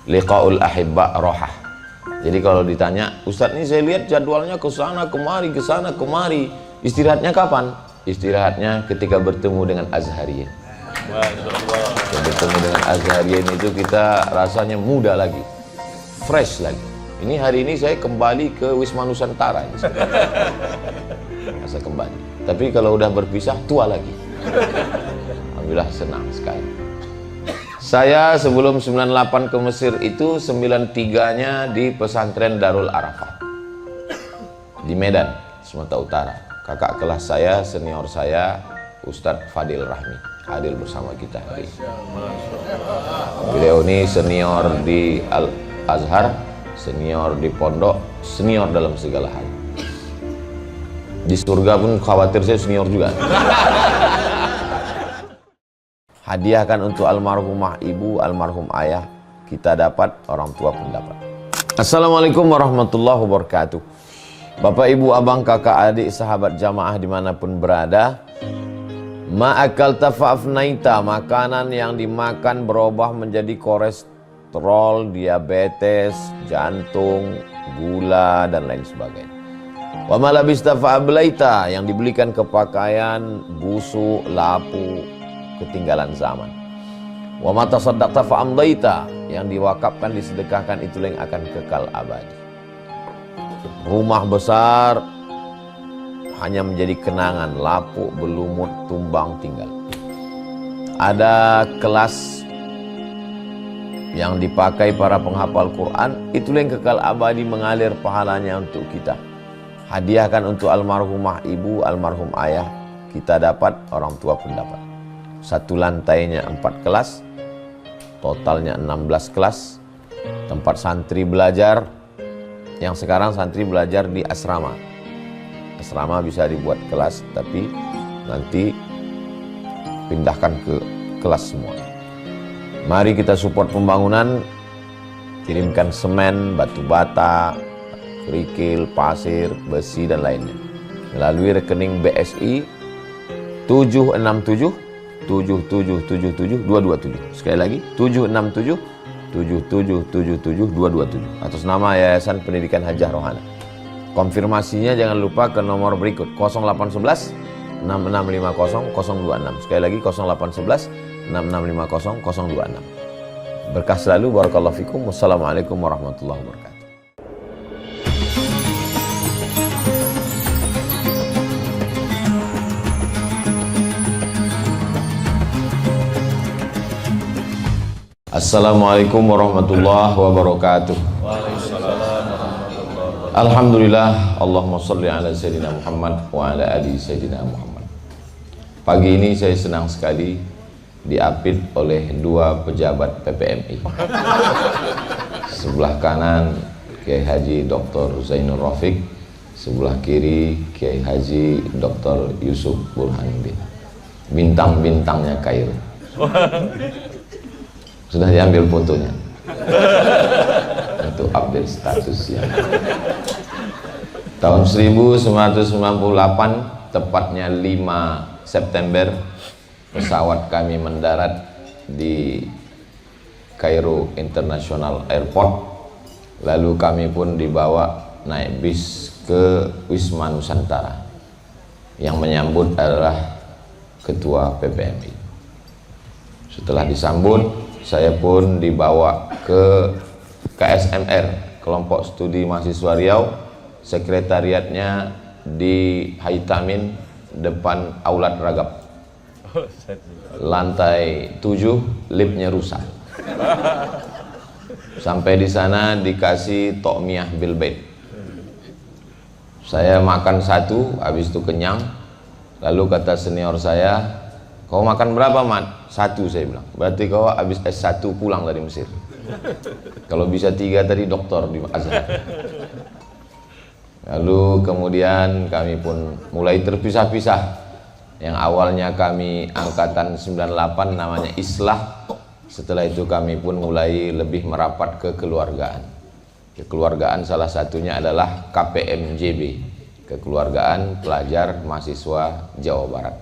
liqaul ahibba rohah. Jadi kalau ditanya, Ustadz ini saya lihat jadwalnya ke sana kemari, istirahatnya kapan? Istirahatnya ketika bertemu dengan Azhariyin. Bertemu dengan Azhariyin itu kita rasanya muda lagi, fresh lagi. Ini hari ini saya kembali ke Wisma Nusantara ini. Masa kembali. Tapi kalau udah berpisah, tua lagi. Alhamdulillah senang sekali. Saya sebelum 98 ke Mesir itu 93-nya di pesantren Darul Arafah di Medan, Sumatera Utara. Kakak kelas saya, senior saya, Ustadz Fadil Rahmi, hadir bersama kita hari ini. Beliau ini senior di Al-Azhar, senior di pondok, senior dalam segala hal. Di surga pun khawatir saya senior juga. Hadiahkan untuk almarhumah ibu, almarhum ayah, kita dapat, orang tua pun dapat. Assalamualaikum warahmatullahi wabarakatuh. Bapak, ibu, abang, kakak, adik, sahabat jamaah dimanapun berada, ma'akal tafa'afnaita, makanan yang dimakan berubah menjadi kolesterol, diabetes, jantung, gula, dan lain sebagainya. Wa malabista fa'ablaita, yang dibelikan ke pakaian, busuk, lapu, ketinggalan zaman. Wa mata saddaqta fa'amdaita, yang diwakafkan, disedekahkan, itulah yang akan kekal abadi. Rumah besar hanya menjadi kenangan, lapuk, berlumut, tumbang, tinggal. Ada kelas yang dipakai para penghafal Quran, itulah yang kekal abadi, mengalir pahalanya untuk kita. Hadiahkan untuk almarhumah ibu, almarhum ayah, kita dapat, orang tua pun dapat. Satu lantainya 4 kelas, totalnya 16 kelas, tempat santri belajar. Yang sekarang santri belajar di asrama. Asrama bisa dibuat kelas, tapi nanti pindahkan ke kelas semua. Mari kita support pembangunan, kirimkan semen, batu bata, kerikil, pasir, besi, dan lainnya melalui rekening BSI 767 7777227. Sekali lagi 767 7777227 atas nama Yayasan Pendidikan Hajah Rohana. Konfirmasinya jangan lupa ke nomor berikut 0811 6650 026. Sekali lagi 0811 6650 026. Berkah selalu, barakallahu fikum. Wassalamualaikum warahmatullahi wabarakatuh. Assalamualaikum warahmatullahi wabarakatuh. Alhamdulillah, Allahumma sholli ala Sayyidina Muhammad wa ala ali Sayyidina Muhammad. Pagi ini saya senang sekali diapit oleh dua pejabat PPMI. Sebelah kanan Kiai Haji Dr. Zainul Rafiq, sebelah kiri Kiai Haji Dr. Yusuf Burhanuddin. Bintang-bintangnya Kairo. Sudah diambil fotonya untuk update statusnya. Tahun 1998, tepatnya 5 September, pesawat kami mendarat di Kairo International Airport. Lalu kami pun dibawa naik bis ke Wisma Nusantara. Yang menyambut adalah Ketua PPMI. Setelah disambut, saya pun dibawa ke KSMR, Kelompok Studi Mahasiswa Riau, sekretariatnya di Haitamin, depan Aulat Ragab. Lantai 7, liftnya rusak. Sampai di sana dikasih tokmiyah bil bait. Saya makan satu, habis itu kenyang. Lalu kata senior saya, "Kau makan berapa, Mat?" "1," saya bilang. "Berarti kau habis S1 pulang dari Mesir." Kalau bisa 3 tadi doktor di Azhar. Lalu kemudian kami pun mulai terpisah-pisah. Yang awalnya kami angkatan 98 namanya Islah. Setelah itu kami pun mulai lebih merapat ke kekeluargaan. Kekeluargaan salah satunya adalah KPMJB, Kekeluargaan Pelajar Mahasiswa Jawa Barat.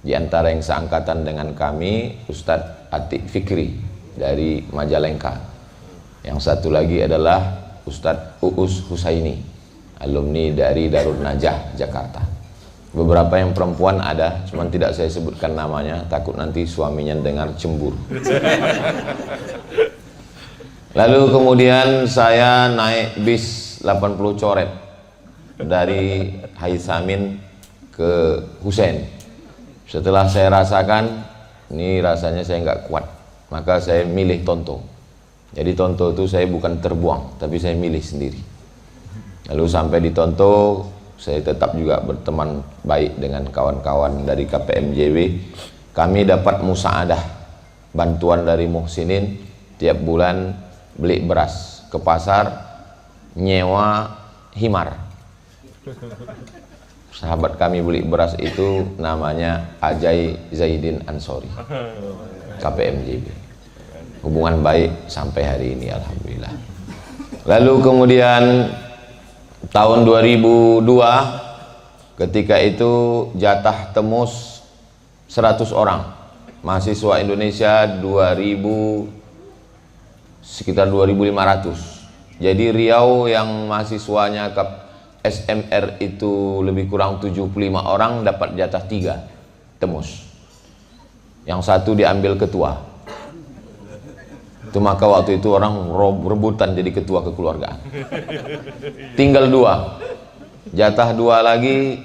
Di antara yang seangkatan dengan kami, Ustadz Atik Fikri dari Majalengka. Yang satu lagi adalah Ustadz Uus Husaini, alumni dari Darul Najah Jakarta. Beberapa yang perempuan ada, cuman tidak saya sebutkan namanya, takut nanti suaminya dengar cemburu. Lalu kemudian saya naik bis 80 coret dari Haisamin ke Husein. Setelah saya rasakan, ini rasanya saya nggak kuat, maka saya milih Tonto. Jadi Tonto itu saya bukan terbuang, tapi saya milih sendiri. Lalu sampai di Tonto, saya tetap juga berteman baik dengan kawan-kawan dari KPMJW. Kami dapat musaadah, bantuan dari Muhsinin, tiap bulan beli beras ke pasar, nyewa himar. Sahabat kami beli beras itu namanya Ajay Zaidin Ansori, KPMJW. Hubungan baik sampai hari ini, alhamdulillah. Lalu kemudian tahun 2002, ketika itu jatah Temus 100 orang, mahasiswa Indonesia 2000, sekitar 2.500. Jadi Riau yang mahasiswanya ke SMR itu lebih kurang 75 orang, dapat jatah 3 Temus. Yang satu diambil ketua. Itu maka waktu itu orang rebutan jadi ketua kekeluargaan. Tinggal 2, jatah 2 lagi.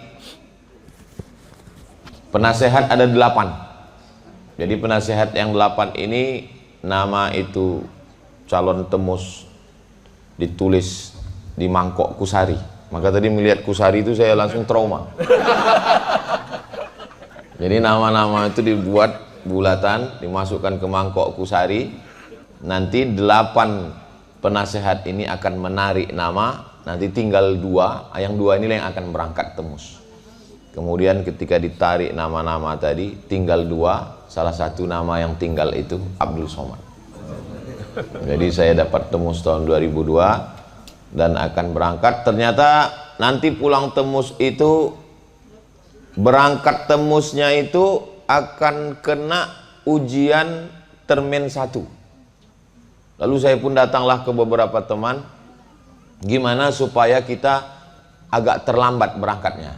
Penasehat ada 8. Jadi penasehat yang 8 ini, nama itu calon Temus ditulis di mangkok kusari. Maka tadi melihat kusari itu saya langsung trauma. Jadi nama-nama itu dibuat bulatan, dimasukkan ke mangkok kusari. Nanti 8 penasehat ini akan menarik nama, nanti tinggal 2, yang 2 ini yang akan berangkat Temus. Kemudian ketika ditarik nama-nama tadi, tinggal 2, salah satu nama yang tinggal itu Abdul Somad. Jadi saya dapat Temus tahun 2002 dan akan berangkat. Ternyata nanti pulang Temus itu, berangkat Temusnya itu akan kena ujian termin 1. Lalu saya pun datanglah ke beberapa teman, gimana supaya kita agak terlambat berangkatnya.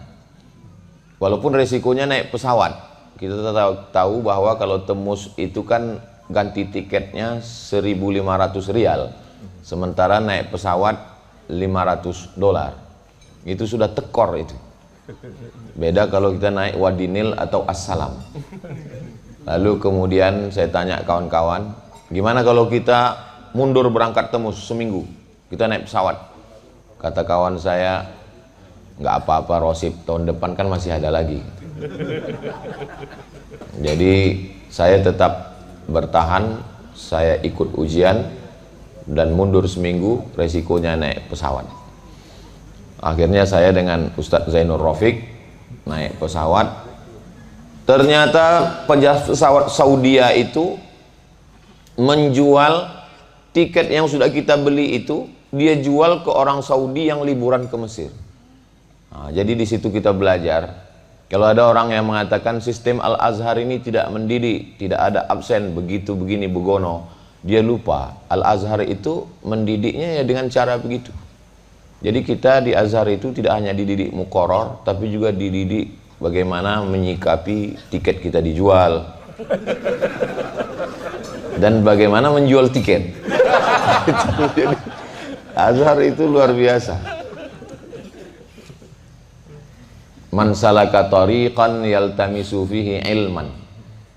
Walaupun resikonya naik pesawat. Kita tahu bahwa kalau Temus itu kan ganti tiketnya 1.500 rial. Sementara naik pesawat $500. Itu sudah tekor itu. Beda kalau kita naik Wadinil atau Assalam. Lalu kemudian saya tanya kawan-kawan, gimana kalau kita mundur berangkat Temus seminggu, kita naik pesawat? Kata kawan saya, nggak apa-apa Rosip, tahun depan kan masih ada lagi. Jadi saya tetap bertahan, saya ikut ujian dan mundur seminggu, resikonya naik pesawat. Akhirnya saya dengan Ustadz Zainur Rafiq naik pesawat. Ternyata pesawat Saudia itu menjual tiket yang sudah kita beli itu, dia jual ke orang Saudi yang liburan ke Mesir. Nah, jadi di situ kita belajar. Kalau ada orang yang mengatakan sistem Al-Azhar ini tidak mendidik, tidak ada absen, begitu, begini, begono, dia lupa. Al-Azhar itu mendidiknya ya dengan cara begitu. Jadi kita di Azhar itu tidak hanya dididik muqarrar, tapi juga dididik bagaimana menyikapi tiket kita dijual. Dan bagaimana menjual tiket. Jadi, Azhar itu luar biasa. Man salaka tariqan yaltamisu fihi ilman.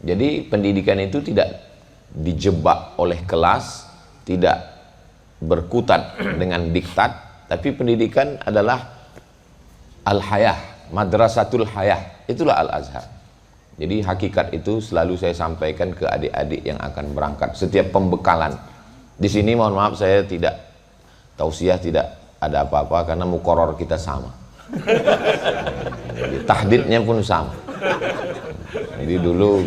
Jadi pendidikan itu tidak dijebak oleh kelas, tidak berkutat dengan diktat, tapi pendidikan adalah al-hayah, madrasatul hayah. Itulah Al-Azhar. Jadi hakikat itu selalu saya sampaikan ke adik-adik yang akan berangkat. Setiap pembekalan. Di sini mohon maaf saya tidak tausiah, tidak ada apa-apa karena muqarrar kita sama. Jadi tahdidnya pun sama. Jadi dulu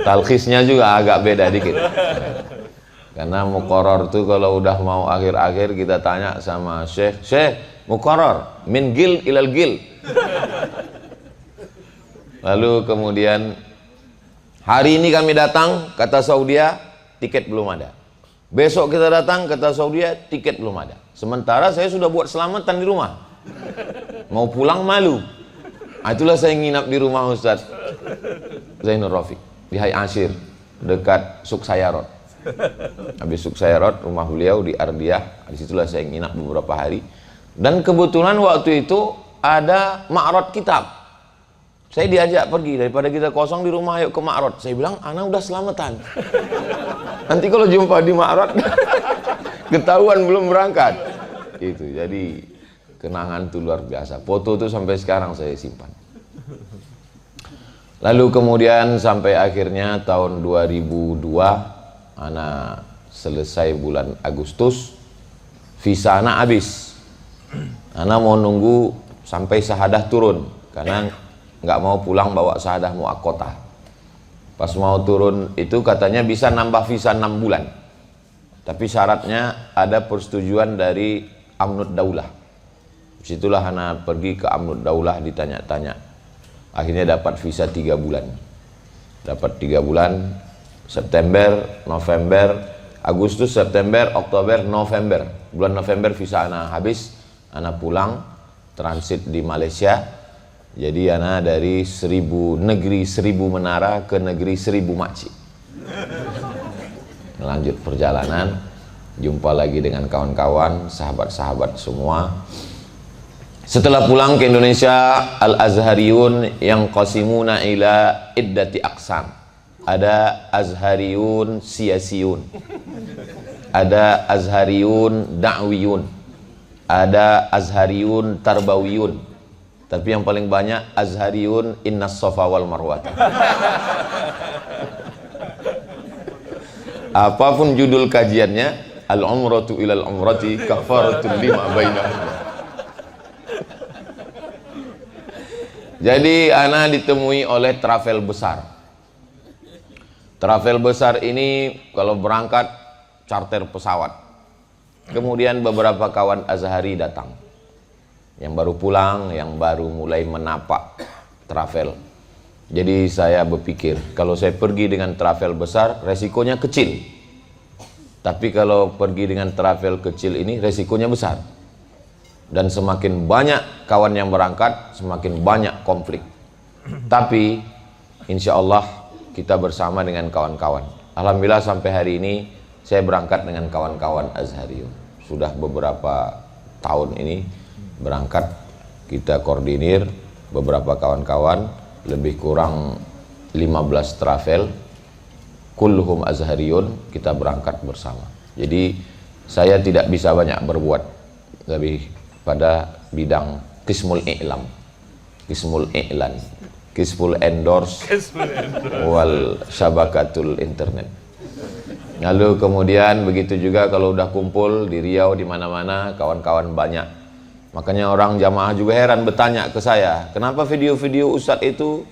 talkhisnya juga agak beda dikit. Karena muqarrar itu kalau udah mau akhir-akhir kita tanya sama Syekh, Syekh muqarrar min gil ilal gil. Lalu kemudian hari ini kami datang, kata Saudia, tiket belum ada. Besok kita datang, kata Saudi, tiket belum ada. Sementara saya sudah buat selamatan di rumah. Mau pulang malu. Itulah saya nginap di rumah Ustaz Zainur Rafiq di Hai Ashir, dekat Suksayarot. Habis Suksayarot, rumah beliau di Ardiah. Disitulah saya nginap beberapa hari. Dan kebetulan waktu itu ada ma'rad kitab. Saya diajak pergi, daripada kita kosong di rumah, ayo ke ma'rad. Saya bilang, ana udah selamatan. Nanti kalau jumpa di ma'rad, ketahuan belum berangkat. Itu, jadi kenangan itu luar biasa. Foto itu sampai sekarang saya simpan. Lalu kemudian sampai akhirnya tahun 2002, ana selesai bulan Agustus, visa ana habis. Ana mau nunggu sampai syahadah turun, karena nggak mau pulang bawa syahadah muakkotah. Pas mau turun itu katanya bisa nambah visa 6 bulan. Tapi syaratnya ada persetujuan dari Amnud Daulah. Disitulah anak pergi ke Amnud Daulah, ditanya-tanya. Akhirnya dapat visa 3 bulan. Dapat 3 bulan, September, November, Agustus, September, Oktober, November. Bulan November visa anak habis, anak pulang, transit di Malaysia. Jadi anak dari negeri 1000 menara ke negeri 1000 makcik. Lanjut perjalanan, jumpa lagi dengan kawan-kawan, sahabat-sahabat semua. Setelah pulang ke Indonesia, Al-Azhariyun yang qasimuna ila iddati aqsam. Ada Azhariyun siyasiyun, ada Azhariyun da'wiyun, ada Azhariyun tarbawiyun. Tapi yang paling banyak Azhariyun innas safa wal marwata. Apapun judul kajiannya, al-umratu ilal umrati kafaratul lima bainahuma. Jadi ana ditemui oleh travel besar. Travel besar ini kalau berangkat charter pesawat. Kemudian beberapa kawan Azhari datang, yang baru pulang, yang baru mulai menapak travel. Jadi saya berpikir, kalau saya pergi dengan travel besar, resikonya kecil. Tapi kalau pergi dengan travel kecil ini, resikonya besar. Dan semakin banyak kawan yang berangkat, semakin banyak konflik. Tapi, insya Allah kita bersama dengan kawan-kawan. Alhamdulillah sampai hari ini, saya berangkat dengan kawan-kawan Azhariyun. Sudah beberapa tahun ini, berangkat, kita koordinir beberapa kawan-kawan, lebih kurang 15 travel, kulluhum Azhariyun, kita berangkat bersama. Jadi saya tidak bisa banyak berbuat lebih pada bidang qismul i'lam, qismul i'lan, qismul endorse, wal syabakatul internet. Lalu kemudian begitu juga kalau udah kumpul di Riau, di mana-mana kawan-kawan banyak. Makanya orang jamaah juga heran bertanya ke saya, kenapa video-video Ustadz itu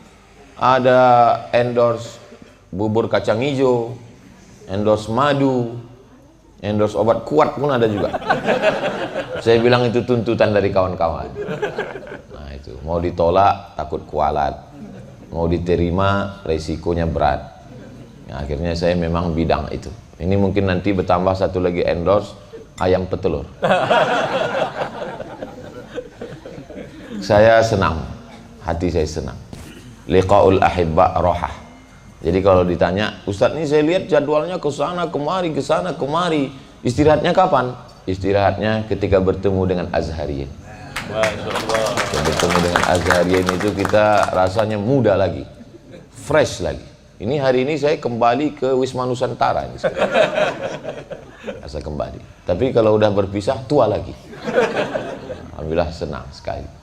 ada endorse bubur kacang hijau, endorse madu, endorse obat kuat pun ada juga. Saya bilang itu tuntutan dari kawan-kawan. Nah itu, mau ditolak takut kualat, mau diterima resikonya berat. Nah, akhirnya saya memang bidang itu. Ini mungkin nanti bertambah satu lagi endorse ayam petelur. Saya senang, hati saya senang. Liqaul ahibba rohah. Jadi kalau ditanya, Ustadz ini saya lihat jadwalnya ke sana kemari, ke sana kemari. Istirahatnya kapan? Istirahatnya ketika bertemu dengan Azhariyin. Bertemu dengan Azhariyin itu kita rasanya muda lagi, fresh lagi. Ini hari ini saya kembali ke Wisma Nusantara ini. Saya kembali. Tapi kalau udah berpisah, tua lagi. Alhamdulillah senang sekali.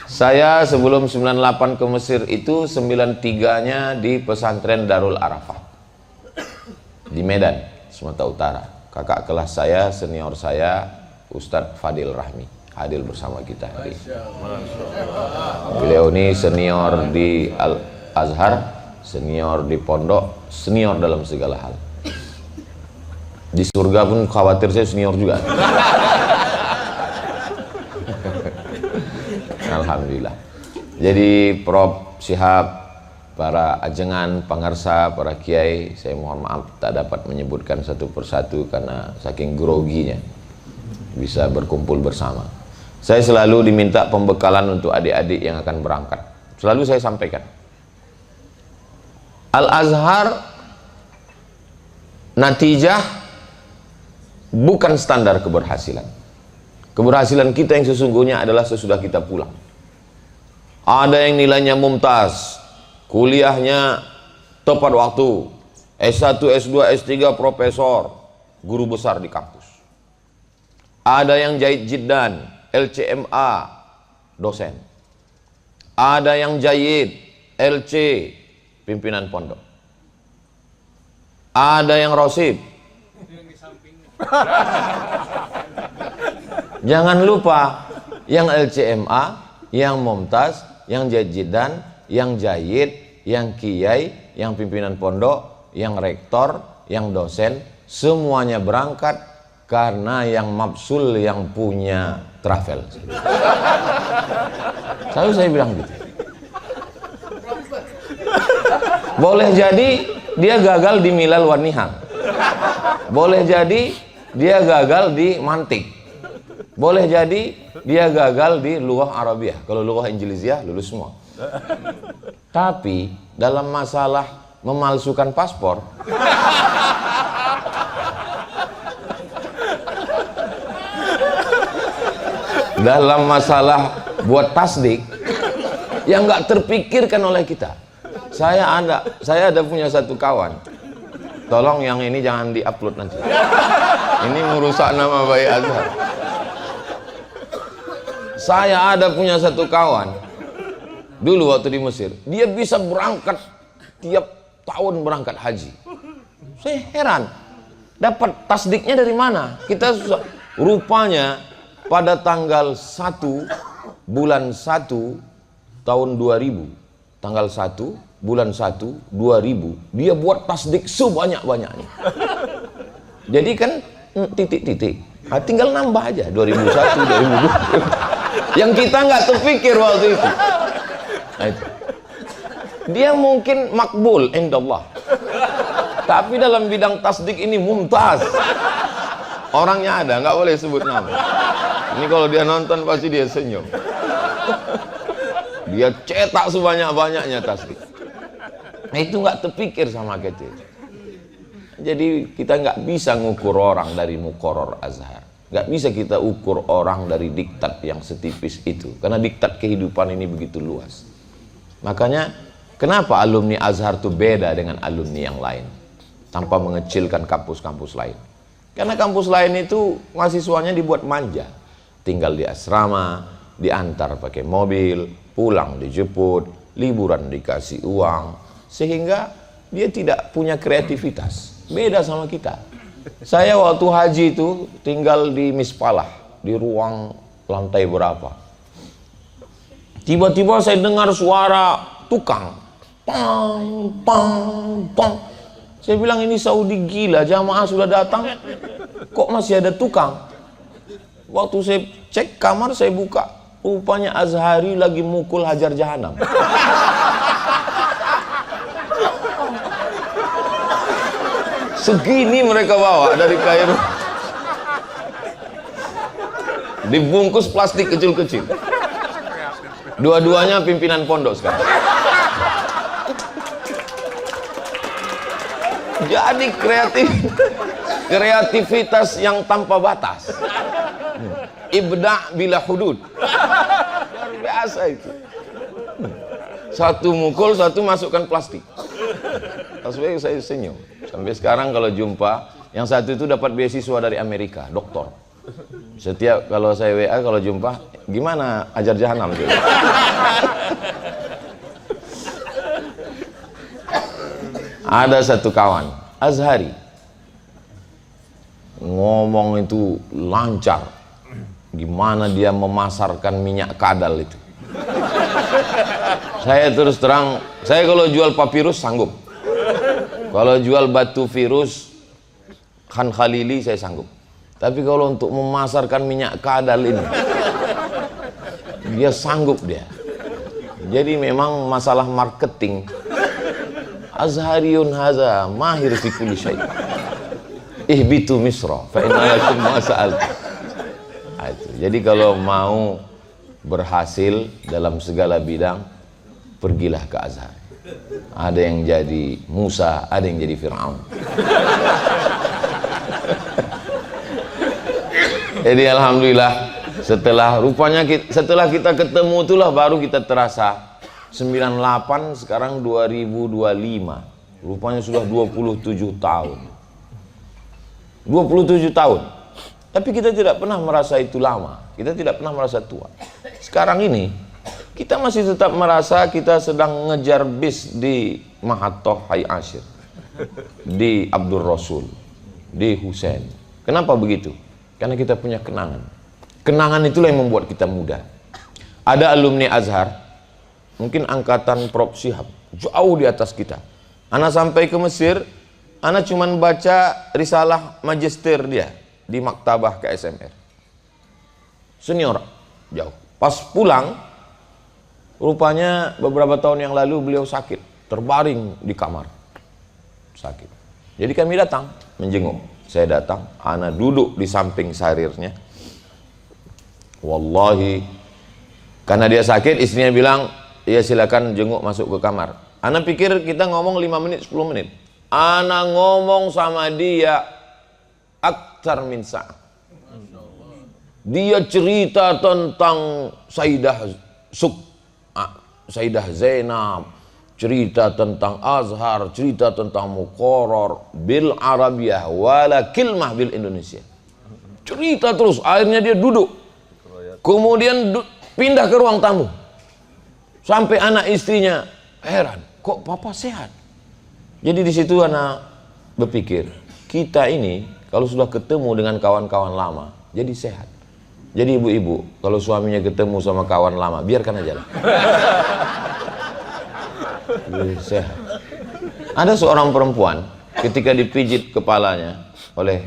Saya sebelum 98 ke Mesir itu 93-nya di pesantren Darul Arafah di Medan, Sumatera Utara. Kakak kelas saya, senior saya, Ustadz Fadil Rahmi, hadir bersama kita hari ini. Beliau ini senior di Al-Azhar, senior di pondok, senior dalam segala hal. Di surga pun khawatir saya senior juga. Alhamdulillah. Jadi Prof Syihab para ajengan, pangarsa, para kiai, saya mohon maaf tak dapat menyebutkan satu persatu karena saking groginya bisa berkumpul bersama. Saya selalu diminta pembekalan untuk adik-adik yang akan berangkat. Selalu saya sampaikan, Al-Azhar natijah bukan standar keberhasilan. Keberhasilan kita yang sesungguhnya adalah sesudah kita pulang. Ada yang nilainya mumtaz, kuliahnya tepat waktu, S1, S2, S3, profesor, guru besar di kampus. Ada yang jahid jiddan, LCMA, dosen. Ada yang jahid, LC, pimpinan pondok. Ada yang rosib. Jangan lupa, yang LCMA, yang mumtaz, yang jahid jiddan, yang jahid, yang kiai, yang pimpinan pondok, yang rektor, yang dosen, semuanya berangkat karena yang mabsul yang punya travel. Selalu saya bilang gitu. Boleh jadi dia gagal di Milal wan Nihal. Boleh jadi dia gagal di mantik. Boleh jadi dia gagal di lughah Arabiah. Kalau lughah Injiliziyah lulus semua. Tapi dalam masalah memalsukan paspor, dalam masalah buat tasdik yang nggak terpikirkan oleh kita. Saya ada punya satu kawan. Tolong yang ini jangan diupload nanti. Ini merusak nama baik Azhar. Saya ada punya satu kawan. Dulu waktu di Mesir, dia bisa berangkat tiap tahun berangkat haji. Saya heran, dapat tasdiknya dari mana? Kita susah. Rupanya pada tanggal 1 bulan 1 tahun 2000, tanggal 1 bulan 1 2000, dia buat tasdik sebanyak-banyaknya. Jadi kan titik-titik, tinggal nambah aja 2001, 2002. Yang kita nggak terpikir waktu itu. Nah, itu. Dia mungkin makbul indallah, tapi dalam bidang tasdik ini mumtaz. Orangnya ada, nggak boleh sebut nama. Ini kalau dia nonton pasti dia senyum. Dia cetak sebanyak-banyaknya tasdik. Nah, itu nggak terpikir sama kita. Jadi kita nggak bisa ngukur orang dari muqarrar Azhar. Nggak bisa kita ukur orang dari diktat yang setipis itu. Karena diktat kehidupan ini begitu luas. Makanya kenapa alumni Azhar itu beda dengan alumni yang lain, tanpa mengecilkan kampus-kampus lain. Karena kampus lain itu mahasiswanya dibuat manja, tinggal di asrama, diantar pakai mobil, pulang dijemput, liburan dikasih uang, sehingga dia tidak punya kreativitas. Beda sama kita. Saya waktu haji itu tinggal di Mispalah, di ruang lantai berapa. Tiba-tiba saya dengar suara tukang, pang, pang, pang. Saya bilang ini Saudi gila, jamaah sudah datang, kok masih ada tukang? Waktu saya cek kamar, saya buka, rupanya Azhari lagi mukul Hajar Jahanam. Segini mereka bawa dari Kairo, dibungkus plastik kecil-kecil. Dua-duanya pimpinan pondok sekarang. Jadi kreativitas yang tanpa batas. Ibda' bila hudud. Luar biasa itu. Satu mukul, satu masukkan plastik. Terus saya senyum. Sampai sekarang kalau jumpa, yang satu itu dapat beasiswa dari Amerika, doktor. Setiap kalau saya WA, kalau jumpa, gimana Hajar Jahanam gitu. Ada satu kawan Azhari, ngomong itu lancar. Gimana dia memasarkan minyak kadal itu. Saya terus terang, saya kalau jual papirus sanggup. Kalau jual batu virus Khan Khalili saya sanggup. Tapi kalau untuk memasarkan minyak kadal ini, dia sanggup dia. Jadi memang masalah marketing Azhariyun haza mahir fi kulli syai. Ihbitu Misra fa inna lakum ma sa'altum. Jadi kalau mau berhasil dalam segala bidang, pergilah ke Azhar. Ada yang jadi Musa, ada yang jadi Fir'aun. Jadi alhamdulillah, setelah kita ketemu itulah baru kita terasa 98 sekarang 2025. Rupanya sudah 27 tahun. 27 tahun. Tapi kita tidak pernah merasa itu lama. Kita tidak pernah merasa tua. Sekarang ini kita masih tetap merasa kita sedang ngejar bis di Mahatoh Hai Ashir, di Abdul Rasul, di Husain. Kenapa begitu? Karena kita punya kenangan. Kenangan itulah yang membuat kita muda. Ada alumni Azhar, mungkin angkatan Prof. Syihab, jauh di atas kita. Ana sampai ke Mesir, ana cuman baca risalah magister dia di maktabah KSMR. Senior, jauh. Pas pulang, rupanya beberapa tahun yang lalu beliau sakit, terbaring di kamar, sakit. Jadi kami datang menjenguk. Saya datang, ana duduk di samping sarirnya. Wallahi, karena dia sakit, istrinya bilang, ya silakan jenguk masuk ke kamar. Ana pikir kita ngomong 5 menit, 10 menit. Ana ngomong sama dia aktar min sa'ah. Dia cerita tentang Sayyidah Zainab, cerita tentang Azhar, cerita tentang Muqarrar bil Arabiyah wala kilmah bil Indonesia. Cerita terus, akhirnya dia duduk. Kemudian pindah ke ruang tamu. Sampai anak istrinya heran, kok papa sehat? Jadi di situ anak berpikir, kita ini kalau sudah ketemu dengan kawan-kawan lama, jadi sehat. Jadi ibu-ibu, kalau suaminya ketemu sama kawan lama, biarkan aja lah. Sehat. Ada seorang perempuan ketika dipijit kepalanya oleh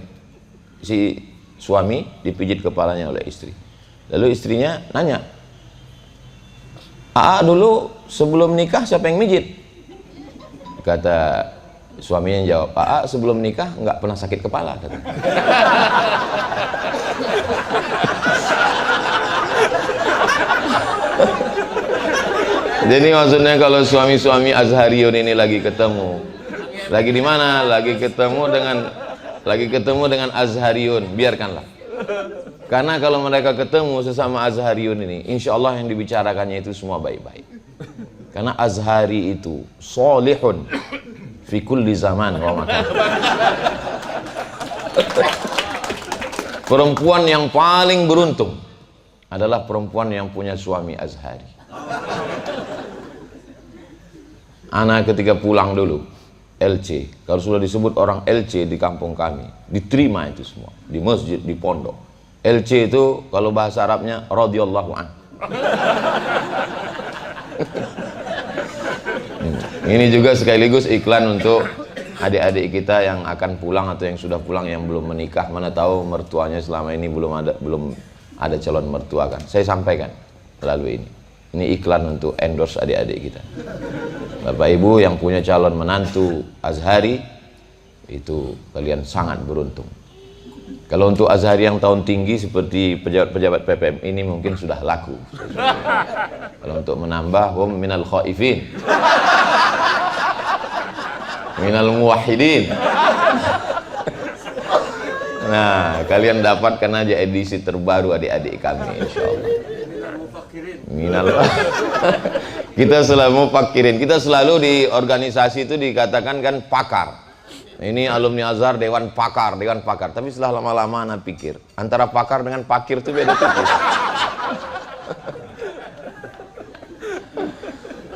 si suami, dipijit kepalanya oleh istri. Lalu istrinya nanya, "Aa dulu sebelum nikah siapa yang mijit?" Kata suaminya jawab, "Aa sebelum nikah nggak pernah sakit kepala." Kata. Jadi maksudnya kalau suami-suami Azhariyun ini lagi ketemu, lagi di mana? Lagi ketemu dengan Azhariyun, biarkanlah. Karena kalau mereka ketemu sesama Azhariyun ini, insya Allah yang dibicarakannya itu semua baik-baik. Karena Azhari itu solihun fi kulli zaman wa makan. Perempuan yang paling beruntung adalah perempuan yang punya suami Azhari. Anak ketika pulang dulu LC, kalau sudah disebut orang LC di kampung kami, diterima itu semua di masjid, di pondok. LC itu kalau bahasa Arabnya radhiyallahu an. Ini juga sekaligus iklan untuk adik-adik kita yang akan pulang atau yang sudah pulang yang belum menikah. Mana tahu mertuanya selama ini belum ada calon mertua kan. Saya sampaikan melalui ini. Ini iklan untuk endorse adik-adik kita. Bapak Ibu yang punya calon menantu Azhari, itu kalian sangat beruntung. Kalau untuk Azhari yang tahun tinggi seperti pejabat-pejabat PPM ini mungkin sudah laku. Kalau untuk menambah, hum minal khaifin, minal muwahhidin. Nah, kalian dapatkan aja edisi terbaru adik-adik kami, insyaallah. Minal kita selalu fakirin. Kita selalu di organisasi itu dikatakan kan pakar. Ini alumni Azhar dewan pakar. Tapi setelah lama-lama anak pikir, antara pakar dengan pakir itu beda tipis.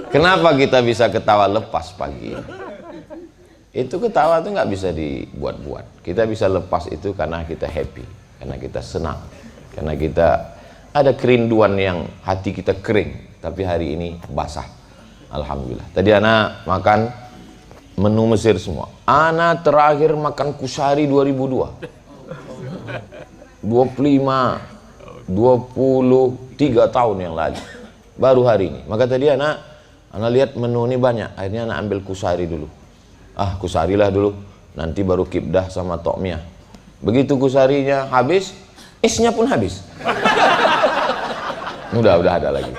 Kenapa kita bisa ketawa lepas pagi? Itu ketawa itu nggak bisa dibuat-buat. Kita bisa lepas itu karena kita happy, karena kita senang, karena kita ada kerinduan yang hati kita kering, tapi hari ini basah. Alhamdulillah. Tadi anak makan menu Mesir semua. Anak terakhir makan kusari 2002. 23 tahun yang lalu. Baru hari ini. Maka tadi anak lihat menu ini banyak. Akhirnya anak ambil kusari dulu. Ah, kusarilah dulu, nanti baru kibdah sama tokmiyah. Begitu kusarinya habis, isnya pun habis. Udah ada lagi.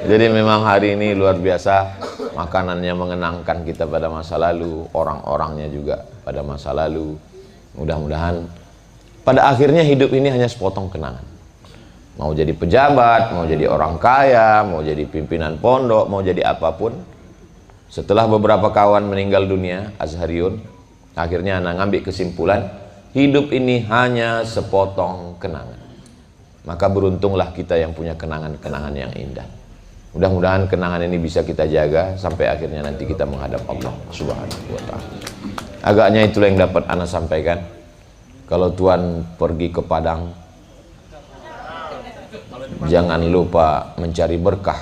Jadi memang hari ini luar biasa, makanannya mengenangkan kita pada masa lalu, orang-orangnya juga pada masa lalu. Mudah-mudahan pada akhirnya hidup ini hanya sepotong kenangan. Mau jadi pejabat, mau jadi orang kaya, mau jadi pimpinan pondok, mau jadi apapun. Setelah beberapa kawan meninggal dunia, Azhariyun, akhirnya anak ngambil kesimpulan, hidup ini hanya sepotong kenangan. Maka beruntunglah kita yang punya kenangan-kenangan yang indah. Mudah-mudahan kenangan ini bisa kita jaga sampai akhirnya nanti kita menghadap Allah Subhanahu wa ta'ala. Agaknya itulah yang dapat ana sampaikan. Kalau Tuhan pergi ke Padang, jangan lupa mencari berkah.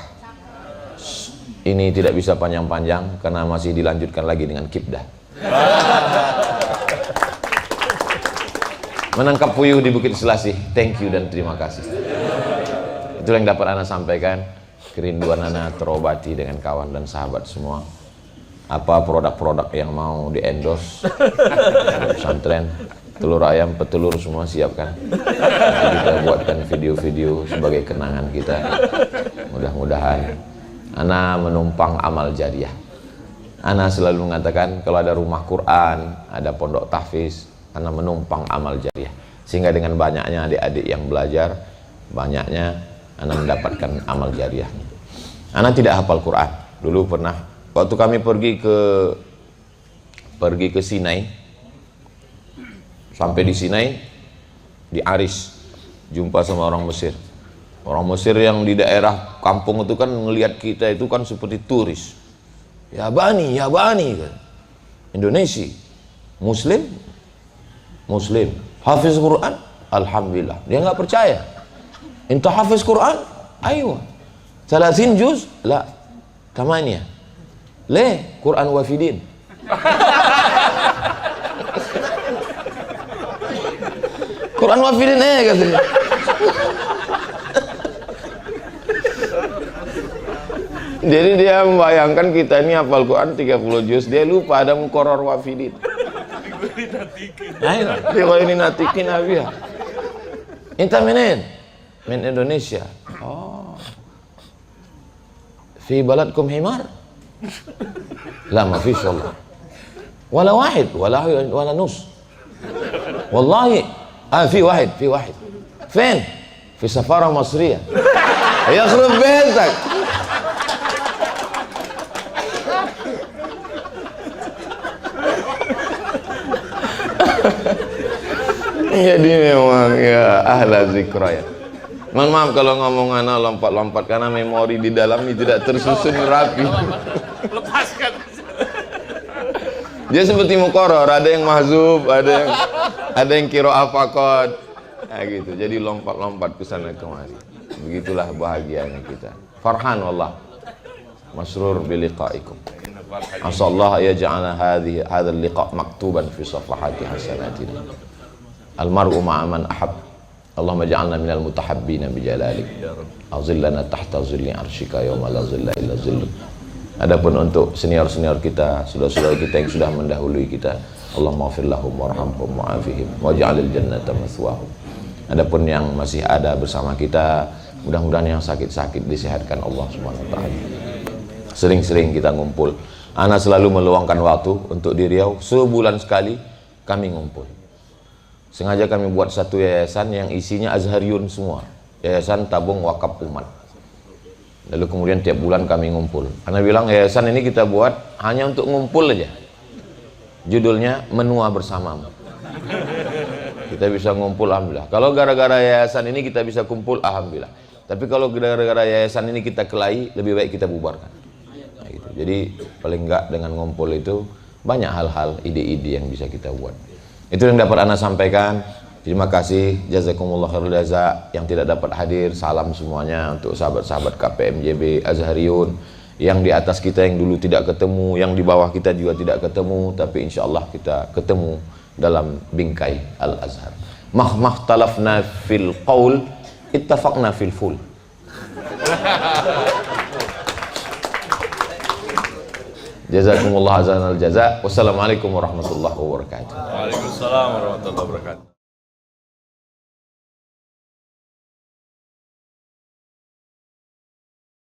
Ini tidak bisa panjang-panjang karena masih dilanjutkan lagi dengan kibdah. Menangkap puyuh di Bukit Selasih. Thank you dan terima kasih. Itulah yang dapat ana sampaikan. Kerinduan ana terobati dengan kawan dan sahabat semua. Apa produk-produk yang mau di-endorse pesantren, telur ayam, petelur semua siapkan. Nanti kita buatkan video-video sebagai kenangan kita. Mudah-mudahan ana menumpang amal jariah. Ana selalu mengatakan kalau ada rumah Quran, ada pondok tahfiz, ana menumpang amal jariah. Sehingga dengan banyaknya adik-adik yang belajar, banyaknya ana mendapatkan amal jariah. Ana tidak hafal Quran. Dulu pernah waktu kami pergi ke Sinai, sampai di Sinai, di Aris, jumpa sama orang Mesir. Orang Mesir yang di daerah kampung itu kan ngelihat kita itu kan seperti turis. Ya bani kan. Indonesia, Muslim, hafiz Quran, alhamdulillah. Dia nggak percaya. Inta hafiz Quran, ayo. 30 juz, la, 8. Le, Quran wafidin. Quran wafidin katanya. Jadi dia membayangkan kita ini hafal Quran 30 juz, dia lupa ada mukoror wafidin. Dia ini natikin abia. Inta menen, men Indonesia. Oh. Fi baladkum himar? La ma fish Allah. Wala wahid, wala nus. Wallahi, fi wahid. Fin? Fi safara Masriyah. Yakhrub baitak. Jadi memang ya ahla zikra ya. Mohon maaf kalau ngomong ana lompat-lompat karena memori di dalamnya tidak tersusun rapi. Lepaskan. Dia seperti mukoror, ada yang mahzub, ada yang qiraah faqad. Nah gitu. Jadi lompat-lompat ke sana kemari. Begitulah bahagianya kita. Farhan wallah. Masrur bi liqaikum. Asallahu yaj'ala hadzal liqa' maktuban fi safahati hasanatina. Almar'u ma'a man ahab. Allahumma ja'alna minal mutahabbina bijalalik. Azillana tahta zilli arsyika yawma la zilla illa zilluk. Adapun untuk senior-senior kita, saudara-saudara kita yang sudah mendahului kita, Allahumma ighfir lahum warhamhum wa'afihim waj'alil jannata mathwahum. Adapun yang masih ada bersama kita, mudah-mudahan yang sakit-sakit disehatkan Allah Subhanahu wa taala. Sering-sering kita ngumpul. Ana selalu meluangkan waktu untuk di Riau, sebulan sekali kami ngumpul. Sengaja kami buat satu yayasan yang isinya Azhariyun semua. Yayasan Tabung Wakaf Umat. Lalu kemudian tiap bulan kami ngumpul. Karena bilang yayasan ini kita buat hanya untuk ngumpul aja. Judulnya Menua Bersamamu. Kita bisa ngumpul, alhamdulillah. Kalau gara-gara yayasan ini kita bisa kumpul, alhamdulillah. Tapi kalau gara-gara yayasan ini kita kelahi, lebih baik kita bubarkan. Nah, gitu. Jadi paling enggak dengan ngumpul itu banyak hal-hal, ide-ide yang bisa kita buat. Itu yang dapat ana sampaikan. Terima kasih, jazakumullah khairul jaza. Yang tidak dapat hadir, salam semuanya untuk sahabat-sahabat KPMJB Azhariyun yang di atas kita yang dulu tidak ketemu, yang di bawah kita juga tidak ketemu, tapi insya Allah kita ketemu dalam bingkai Al-Azhar. Mahtalafna fil qaul, ittafaqna fil ful. Jazakumullah azanal jaza. Wassalamualaikum warahmatullahi wabarakatuh. Waalaikumsalam warahmatullahi wabarakatuh.